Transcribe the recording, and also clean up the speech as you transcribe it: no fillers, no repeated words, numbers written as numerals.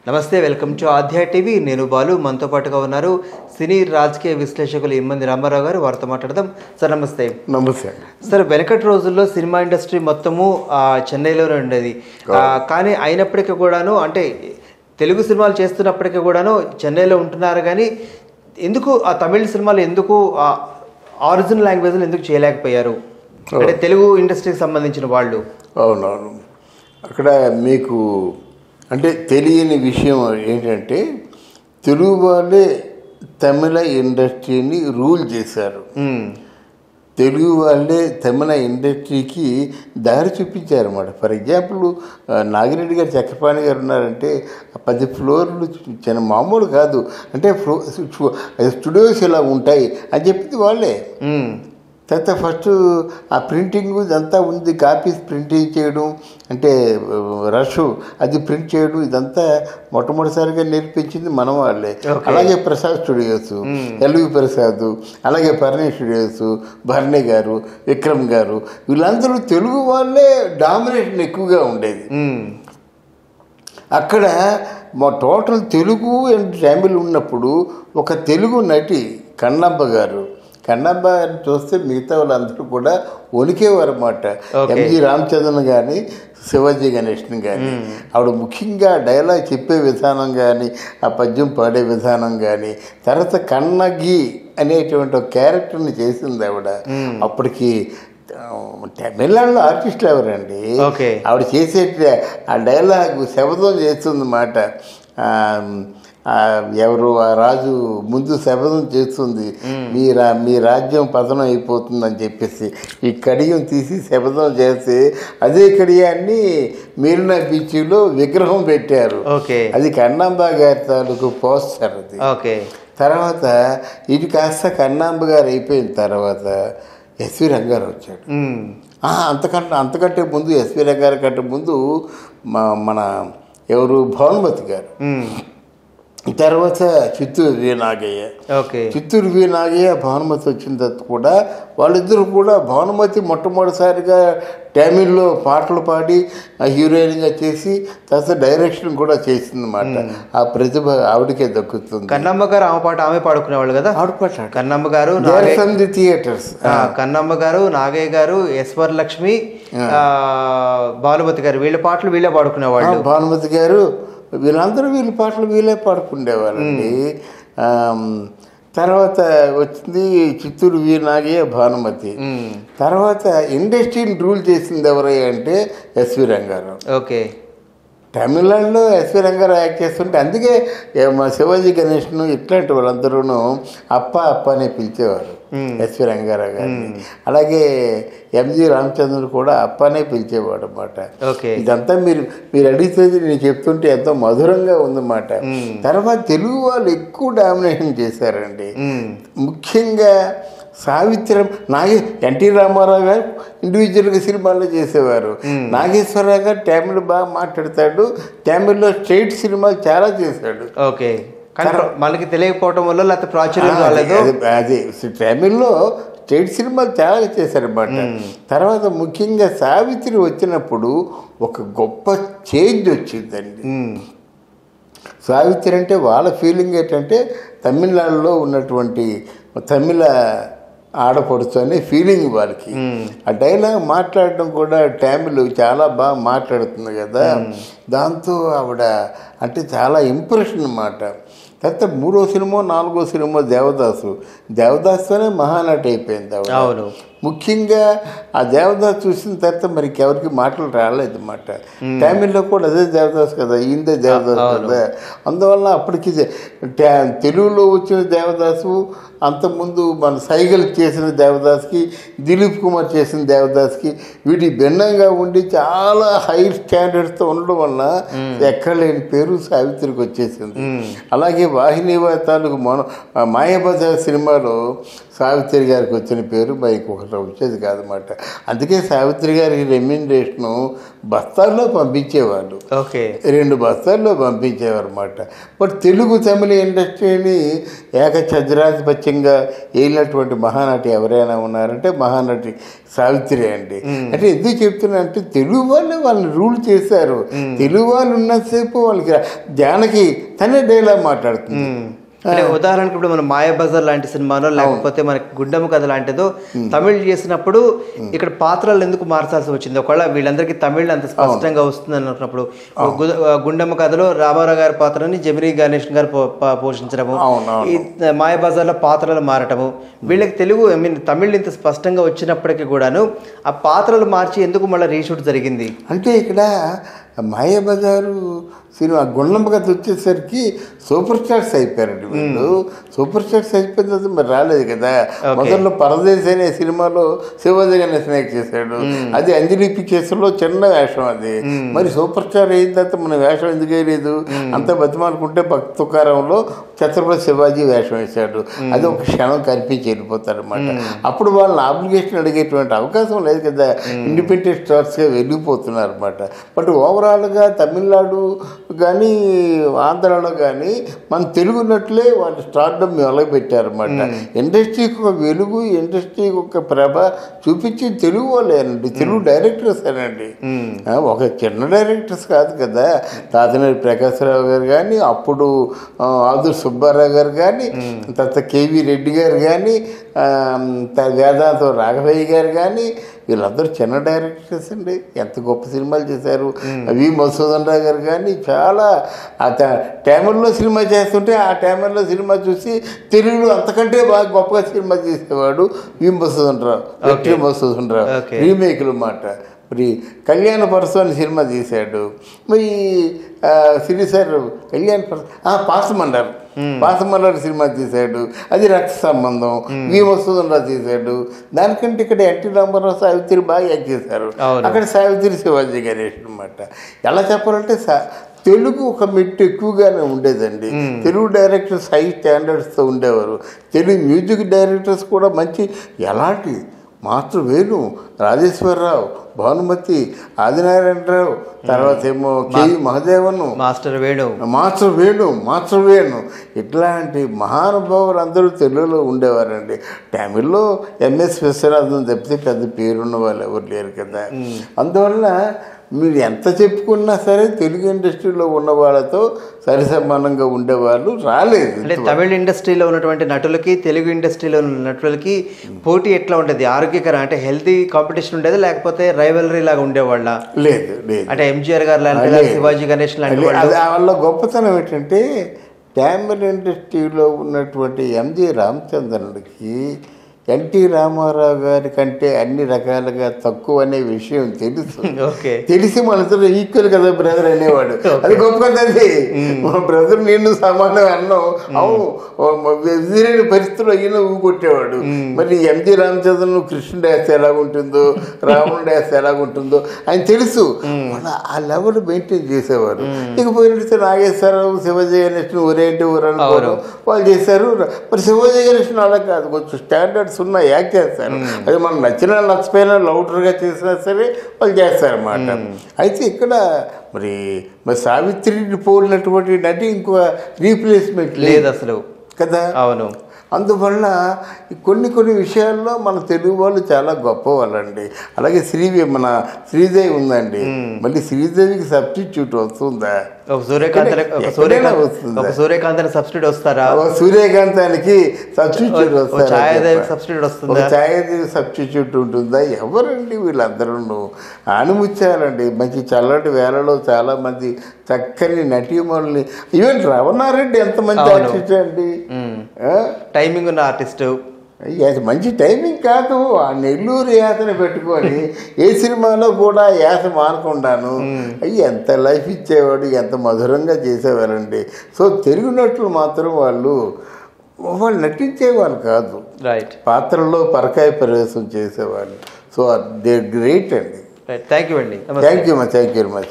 నమస్తే, welcome to ఆధ్యాయ TV. నేను బాలు. మనతో పాటుగా ఉన్నారు సినీ రాజకీయ విశ్లేషకులు ఇమ్మంది రామారావు గారు. వారితో మాట్లాడదాం. సార్ నమస్తే. నమస్తే సార్, వెనకటి రోజుల్లో సినిమా ఇండస్ట్రీ మొత్తము చెన్నైలోనే ఉండేది. కానీ అయినప్పటికీ కూడాను, అంటే తెలుగు సినిమాలు చేస్తున్నప్పటికీ కూడాను చెన్నైలో ఉంటున్నారు. కానీ ఎందుకు ఆ తమిళ సినిమాలు ఎందుకు ఆరిజినల్ లాంగ్వేజ్లో ఎందుకు చేయలేకపోయారు? అంటే తెలుగు ఇండస్ట్రీకి సంబంధించిన వాళ్ళు. అవునవును. అక్కడ మీకు అంటే తెలియని విషయం ఏంటంటే, తెలుగు వాళ్ళే తమిళ ఇండస్ట్రీని రూల్ చేశారు. తెలుగు వాళ్ళే తమిళ ఇండస్ట్రీకి దారి చూపించారు అన్నమాట. ఫర్ ఎగ్జాంపుల్ నాగిరెడ్డి గారు, చక్రపాణి గారు ఉన్నారంటే 10 ఫ్లోర్లు చిన్న మామూలు కాదు. అంటే స్టూడియోస్ ఇలా ఉంటాయి అని చెప్పింది వాళ్ళే. తర్వాత ఫస్ట్ ఆ ప్రింటింగ్ ఇదంతా ఉంది, కాపీస్ ప్రింటింగ్ చేయడం, అంటే రష్ అది ప్రింట్ చేయడం, ఇదంతా మొట్టమొదటిసారిగా నేర్పించింది మనం వాళ్ళే. అలాగే ప్రసాద్ స్టూడియోస్, ఎల్వి ప్రసాద్, అలాగే భరణి స్టూడియోస్, భరణి గారు, విక్రమ్ గారు, వీళ్ళందరూ తెలుగు వాళ్ళే డామినేషన్ ఎక్కువగా ఉండేది. అక్కడ మా టోటల్ తెలుగు అండ్ తమిళ్ ఉన్నప్పుడు ఒక తెలుగు నటి కన్నబ్బ గారు చూస్తే మిగతా వాళ్ళందరూ కూడా వణికేవారు అన్నమాట. ఎంజి రామచంద్రన్ కానీ, శివాజీ గణేష్ని కానీ. ఆవిడ ముఖ్యంగా డైలాగ్ చెప్పే విధానం కానీ, ఆ పద్యం పాడే విధానం కానీ, తర్వాత కన్నగి అనేటువంటి ఒక క్యారెక్టర్ని చేసింది ఆవిడ. అప్పటికి తమిళనాడులో ఆర్టిస్టులు ఎవరండి, ఆవిడ చేసే ఆ డైలాగ్ శబ్దం చేస్తుంది అన్నమాట. ఎవరు ఆ రాజు ముందు శపథం చేస్తుంది, మీ రాజ్యం పతనం అయిపోతుందని చెప్పేసి ఈ కడియం తీసి శపథం చేసి అదే కడియాన్ని మెరీనా బీచ్లో విగ్రహం పెట్టారు. అది కన్నాంబ గారి తాలూకు పోస్టర్ అది. తర్వాత ఇది కాస్త కన్నాంబ గారు అయిపోయిన తర్వాత ఎస్వి రంగారావు వచ్చాడు. అంతకంటే ముందు ఎస్వి రంగారావు కంటే ముందు మన ఎవరు భానుమతి గారు, తర్వాత చిత్తూరు వి నాగయ్య. చిత్తూరు వి నాగయ్య, భానుమతి వచ్చిన తర్వాత కూడా వాళ్ళిద్దరూ కూడా, భానుమతి మొట్టమొదటిసారిగా తమిళ్లో పాటలు పాడి హీరోయిన్గా చేసి తర్వాత డైరెక్షన్ కూడా చేసింది అన్నమాట. ఆ ప్రతిభ ఆవిడకే దక్కుతుంది. కన్నమ్మ గారు ఆమె పాట ఆమె పాడుకునేవాళ్ళు కదా. ఆవిడ పాట కన్నమ్మ గారు, థియేటర్స్, కన్నమ్మ గారు, నాగయ్య గారు, ఎస్వర్ లక్ష్మి, భానుమతి గారు, వీళ్ళ పాటలు వీళ్ళే పాడుకునేవాళ్ళు. భానుమతి గారు వీళ్ళందరూ వీళ్ళ పాటలు వీళ్ళే పాడుకుండేవాళ్ళండి. తర్వాత వచ్చింది చిత్తూరు వి నాగయ్య, భానుమతి. తర్వాత ఇండస్ట్రీని రూల్ చేసింది ఎవరయ్యా అంటే ఎస్వి రంగారావు. తమిళనాడులో ఎస్వి రంగారావు యాక్ట్ చేస్తుంటే అందుకే మా శివాజీ గణేష్ను ఇట్లాంటి వాళ్ళందరూ అప్ప అనే పిలిచేవారు ఎస్వి రంగారావు గారిని. అలాగే ఎంజి రామచంద్రన్ కూడా అప్పనే పిలిచేవాడు అన్నమాట. ఇదంతా మీరు అడిగితే నేను చెప్తుంటే ఎంతో మధురంగా ఉందన్నమాట. తర్వాత తెలుగు వాళ్ళు ఎక్కువ డామినేషన్ చేశారండి. ముఖ్యంగా సావిత్రం ఎన్టీ రామారావు గారు ఇండివిజువల్గా సినిమాల్లో చేసేవారు. నాగేశ్వరరావు గారు తమిళ్ బాగా మాట్లాడతాడు, తమిళ్లో స్ట్రైట్ సినిమాలు చాలా చేశాడు. మనకి తెలియకపోవడం వల్ల లేకపోతే ప్రాచుర్యం రాలేదు. అది తమిళ్లో స్ట్రైట్ సినిమాలు చాలా చేశారన్నమాట. తర్వాత ముఖ్యంగా సావిత్రి వచ్చినప్పుడు ఒక గొప్ప చేంజ్ వచ్చిందండి. సావిత్రి అంటే వాళ్ళ ఫీలింగ్ ఏంటంటే తమిళనాడులో ఉన్నటువంటి తమిళ ఆడపడుచు అనే ఫీలింగ్ వాళ్ళకి. ఆ డైలాగ్ మాట్లాడడం కూడా తమిళ్ చాలా బాగా మాట్లాడుతుంది కదా. దాంతో ఆవిడ అంటే చాలా ఇంప్రెషన్ అన్నమాట. తర్వాత 3వ సినిమా 4వ సినిమా దేవదాస్తోనే మహానటి అయిపోయింది ఆవిడ. ముఖ్యంగా ఆ దేవదాస్ చూసిన తర్వాత మరి ఎవరికి మాటలు రాలేదు అన్నమాట. తమిళ్లో కూడా అదే దేవదాస్ కదా, ఈందే దేవదాస్ కదా. అందువల్ల అప్పటికి తెలుగులో వచ్చిన దేవదాసు, అంతకుముందు మన సైగల్ చేసిన దేవదాస్కి, దిలీప్ కుమార్ చేసిన దేవదాస్కి వీటి భిన్నంగా ఉండి చాలా హై స్టాండర్డ్స్తో ఉండడం వల్ల ఎక్కడ లేని పేరు సావిత్రికి వచ్చేసింది. అలాగే వాహిని తాలూకు మాయాబజార్ సినిమాలో సావిత్రి గారికి వచ్చిన పేరు బైక్ ఒకటి వచ్చేది కాదన్నమాట. అందుకే సావిత్రి గారికి రెమ్యూనరేషను బస్తాల్లో పంపించేవాళ్ళు, ఓకే, 2 బస్తాల్లో పంపించేవారు అన్నమాట. బట్ తెలుగు తమిళ ఇండస్ట్రీని ఏకఛత్రాధిపత్యంగా ఏలినటువంటి మహానటి ఎవరైనా ఉన్నారంటే మహానటి సావిత్రి అండి. అంటే ఎందుకు చెప్తున్నా అంటే తెలుగు వాళ్ళని రూల్ చేశారు. తెలుగు వాళ్ళు ఉన్నంతసేపు వాళ్ళకి జానకి తనే డైలాగ్ మాట్లాడుతుంది. అంటే ఉదాహరణకు ఇప్పుడు మన మాయాబజార్ లాంటి సినిమాలో లేకపోతే మనకి గుండెము కథ లాంటిదో తమిళ్ చేసినప్పుడు ఇక్కడ పాత్రలు ఎందుకు మార్చాల్సి వచ్చింది? ఒకవేళ వీళ్ళందరికీ తమిళ్ అంత స్పష్టంగా వస్తుంది అనుకున్నప్పుడు గుండెము కథలో రామారావు గారి పాత్రని జమినీ గణేష్ గారు పోషించడము, ఈ మాయాబజార్లో పాత్రలు మారటము, వీళ్ళకి తెలుగు తమిళ్ ఇంత స్పష్టంగా వచ్చినప్పటికీ కూడాను ఆ పాత్రలు మార్చి ఎందుకు మళ్ళీ రీషూట్ జరిగింది? అంటే ఇక్కడ మాయాబజారు సినిమా గుండమ్మ కథ వచ్చేసరికి సూపర్ స్టార్స్ అయిపోయారండి వీళ్ళు. సూపర్ స్టార్స్ అయిపోయిన తర్వాత మరి రాలేదు కదా. మొదట్లో పరదేశ్ అనే సినిమాలో శివాజీ గణేశన్ యాక్ట్ చేశాడు. అది అంజలి పిక్చర్స్లో చిన్న వేషం అది. మరి సూపర్ స్టార్ అయిన తర్వాత మన వేషం ఎందుకు వేయలేదు? అంత బతిమాలుకుంటే భక్త తుకారంలో ఛత్రపతి శివాజీ వేషం వేశాడు. అది ఒక క్షణం కనిపించి వెళ్ళిపోతారు అనమాట. అప్పుడు వాళ్ళని అప్లికేషన్ అడిగేటువంటి అవకాశం లేదు కదా. ఇండిపెండెంట్ స్టార్స్గా వెళ్ళిపోతున్నారు అనమాట. బట్ ఓవరాల్గా తమిళనాడు కానీ ఆంధ్రాలో కానీ మన తెలుగు నటులే వాళ్ళు స్టార్డమ్ మొదలుపెట్టారన్నమాట. ఇండస్ట్రీకి ఒక వెలుగు, ఇండస్ట్రీకి ఒక ప్రభ చూపించి తెలుగు వాళ్ళేనండి, తెలుగు డైరెక్టర్స్ అనండి. ఒక చిన్న డైరెక్టర్స్ కాదు కదా. తాతనేని ప్రకాశ్రావు గారు కానీ, అప్పుడు ఆదుర్ సుబ్బారావు గారు కానీ, తర్వాత కేవీ రెడ్డి గారు కానీ, వేదాంతం రాఘవయ్య గారు కానీ, వీళ్ళందరూ చిన్న డైరెక్టర్స్ అండి. ఎంత గొప్ప సినిమాలు చేశారు. వి మధుసూదన్ రావు గారు కానీ చాలా టైమర్లో సినిమా చేస్తుంటే ఆ టైమర్లో సినిమా చూసి తెలుగులో అంతకంటే బాగా గొప్పగా సినిమా చేసేవాడు వి మధుసూదన్ రావు, వెంకట మధుసూదన్ రావు. రీమేక్లు మాట. మరి కళ్యాణ పరసం అని సినిమా తీశాడు. మరి సిరిసార్ కళ్యాణ పరసం పాసమన్నారు సినిమా తీశాడు. అది రక్త సంబంధం. వి మధుసూదన్ రావు తీశాడు. దానికంటే ఇక్కడ ఎన్టీ రామారావు సావిత్రి బాగా యాక్ట్ చేశారు. అక్కడ సావిత్రి శివాజీ గణేష్ అనమాట. ఎలా చెప్పాలంటే తెలుగు ఒక మెట్టు ఎక్కువగానే ఉండేదండి. తెలుగు డైరెక్టర్స్ హై స్టాండర్డ్స్తో ఉండేవారు. తెలుగు మ్యూజిక్ డైరెక్టర్స్ కూడా మంచి ఎలాంటి మాస్టర్ వేణు, రాజేశ్వరరావు, భానుమతి, ఆదినారాయణరావు, తర్వాత ఏమో కేవి మహదేవన్, మాస్టర్ వేణు ఇట్లాంటి మహానుభావులు అందరూ తెలుగులో ఉండేవారండి. తమిళ్లో ఎంఎస్ విశ్వనాథన్ తప్పితే పెద్ద పేరున్న వాళ్ళు ఎవరు లేరు కదా. అందువల్ల మీరు ఎంత చెప్పుకున్నా సరే తెలుగు ఇండస్ట్రీలో ఉన్న వాళ్ళతో సరిసమానంగా ఉండేవాళ్ళు రాలేదు. అంటే తమిళ ఇండస్ట్రీలో ఉన్నటువంటి నటులకి తెలుగు ఇండస్ట్రీలో ఉన్న నటులకి పోటీ ఎట్లా ఉండేది? ఆరోగ్యకరం అంటే హెల్తీ కాంపిటీషన్ ఉండేది, లేకపోతే రైవలరీ లాగా ఉండేవాళ్ళ? లేదు. అంటే ఎంజీఆర్ గారు లాంటి, శివాజీ గణేష్ లాంటి వాళ్ళ గొప్పతనం ఏంటంటే తమిళ ఇండస్ట్రీలో ఉన్నటువంటి ఎంజి రామచంద్రన్కి ఎన్టీ రామారావు గారి కంటే అన్ని రకాలుగా తక్కువ అనే విషయం తెలిసి మనతో ఈక్వల్ కదా బ్రదర్ అనేవాడు. అది గొప్ప కదా. అది మా బ్రదర్ నేను సమానం అన్నాం. ఎదురైన పరిస్థితుల్లో ఈయన ఊకొట్టేవాడు. మరి ఎంజి రామచంద్రన్ కృష్ణుడు వేస్తే ఎలాగుంటుందో, రావణుడు వేస్తే ఎలాగుంటుందో ఆయన తెలుసు. వాళ్ళు ఆ లెవెల్ మెయింటైన్ చేసేవారు. ఇకపోయినట్టు నాగేశ్వరరావు, శివాజీ గణేష్ను ఊరేంటి ఊరనుకోవడం వాళ్ళు చేశారు. మరి శివాజీ గణేష్ను అలా కాదు, కొంచెం స్టాండర్డ్స్ ఉన్న యాక్ట్ చేస్తారు. అది మనం నచ్చిపోయినా లౌటర్గా చేసినా సరే వాళ్ళు చేస్తారన్నమాట. అయితే ఇక్కడ మరి సావిత్రిని పోలినటువంటి నటి ఇంకో రీప్లేస్మెంట్ లేదు అసలు కదా. అవును. అందువల్ల కొన్ని విషయాల్లో మన తెలుగు వాళ్ళు చాలా గొప్ప వాళ్ళండి. అలాగే మన శ్రీదేవి ఉందండి. మళ్ళీ శ్రీదేవికి సబ్స్టిట్యూట్ వస్తుందా? సూర్యకాంతానికి సబ్స్టిట్యూట్ వస్తారా? సూర్యకాంతానికి సబ్స్టిట్యూట్ వస్తారా? ఛాయాదేవి సబ్స్టిట్యూట్ ఉంటుందా? ఎవరండి వీళ్ళందరూ? ఆణిముచ్చాలండి. మంచి చల్లటి వేళలో చాలా మంది చక్కని నటీమణుల్ని, ఈవెన్ రవణారెడ్డి ఎంతమంది ఆర్టిస్ట్ అండి, టైమింగ్ ఉన్న ఆర్టిస్ట్. మంచి టైమింగ్ కాదు, ఆ నెల్లూరు యాసను పెట్టుకొని ఏ సినిమాలో కూడా యాస మానకుండాను ఎంత లైఫ్ ఇచ్చేవాడు, ఎంత మధురంగా చేసేవారండి. సో తెలుగు నటులు మాత్రం వాళ్ళు నటించేవాళ్ళు కాదు, పాత్రల్లో పరకాయ ప్రవేశం చేసేవాళ్ళు. సో దే గ్రేట్ అండి. థ్యాంక్ యూ అండి. Thank you very much.